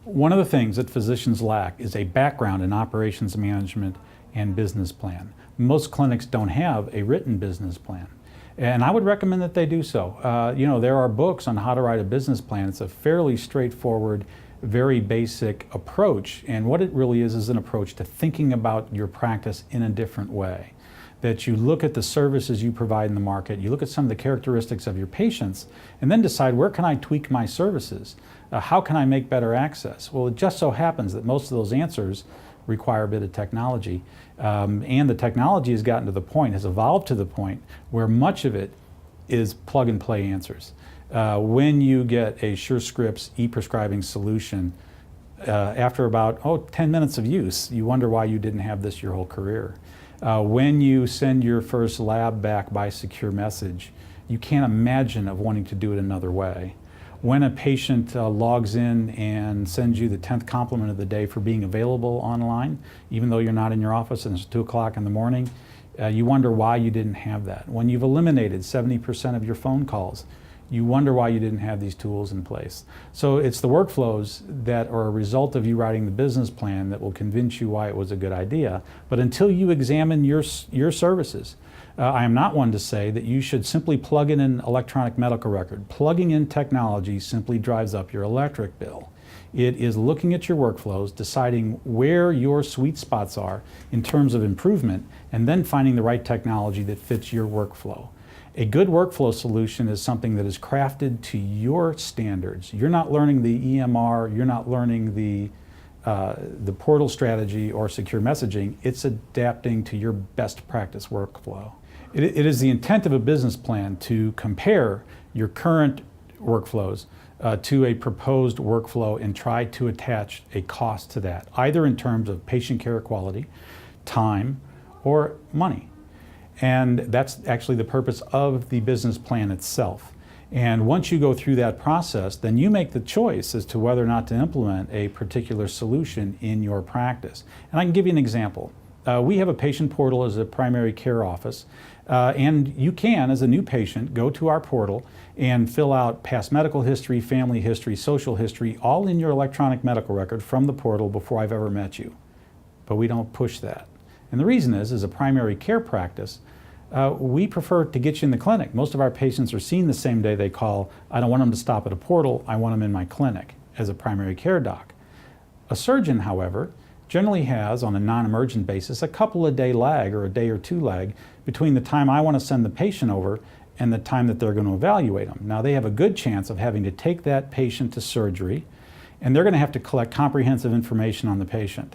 One of the things that physicians lack is a background in operations management and business plan. Most clinics don't have a written business plan, and I would recommend that they do so. There are books on how to write a business plan. It's a fairly straightforward, very basic approach, and what it really is an approach to thinking about your practice in a different way. That you look at the services you provide in the market, you look at some of the characteristics of your patients, and then decide, where can I tweak my services? How can I make better access? Well, it just so happens that most of those answers require a bit of technology, and the technology has gotten to the point, has evolved to the point where much of it is plug and play answers. When you get a SureScripts e-prescribing solution, after about 10 minutes of use, you wonder why you didn't have this your whole career. When you send your first lab back by secure message, you can't imagine of wanting to do it another way. When a patient logs in and sends you the 10th compliment of the day for being available online, even though you're not in your office and it's 2 o'clock in the morning, you wonder why you didn't have that. When you've eliminated 70% of your phone calls, you wonder why you didn't have these tools in place. So it's the workflows that are a result of you writing the business plan that will convince you why it was a good idea. But until you examine your services, I am not one to say that you should simply plug in an electronic medical record. Plugging in technology simply drives up your electric bill. It is looking at your workflows, deciding where your sweet spots are in terms of improvement, and then finding the right technology that fits your workflow. A good workflow solution is something that is crafted to your standards. You're not learning the EMR, you're not learning the portal strategy or secure messaging. It's adapting to your best practice workflow. It is the intent of a business plan to compare your current workflows to a proposed workflow and try to attach a cost to that, either in terms of patient care quality, time, or money. And that's actually the purpose of the business plan itself. And once you go through that process, then you make the choice as to whether or not to implement a particular solution in your practice. And I can give you an example. We have a patient portal as a primary care office, and you can, as a new patient, go to our portal and fill out past medical history, family history, social history, all in your electronic medical record from the portal before I've ever met you. But we don't push that. And the reason is, as a primary care practice, we prefer to get you in the clinic. Most of our patients are seen the same day they call. I don't want them to stop at a portal, I want them in my clinic as a primary care doc. A surgeon, however, generally has, on a non-emergent basis, a couple of day lag or a day or two lag between the time I want to send the patient over and the time that they're going to evaluate them. Now, they have a good chance of having to take that patient to surgery, and they're going to have to collect comprehensive information on the patient.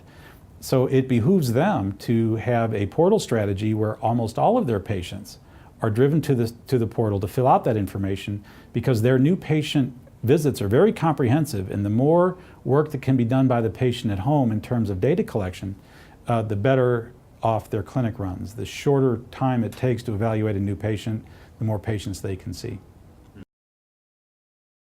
So it behooves them to have a portal strategy where almost all of their patients are driven to the portal to fill out that information, because their new patient visits are very comprehensive, and the more work that can be done by the patient at home in terms of data collection, the better off their clinic runs. The shorter time it takes to evaluate a new patient, the more patients they can see.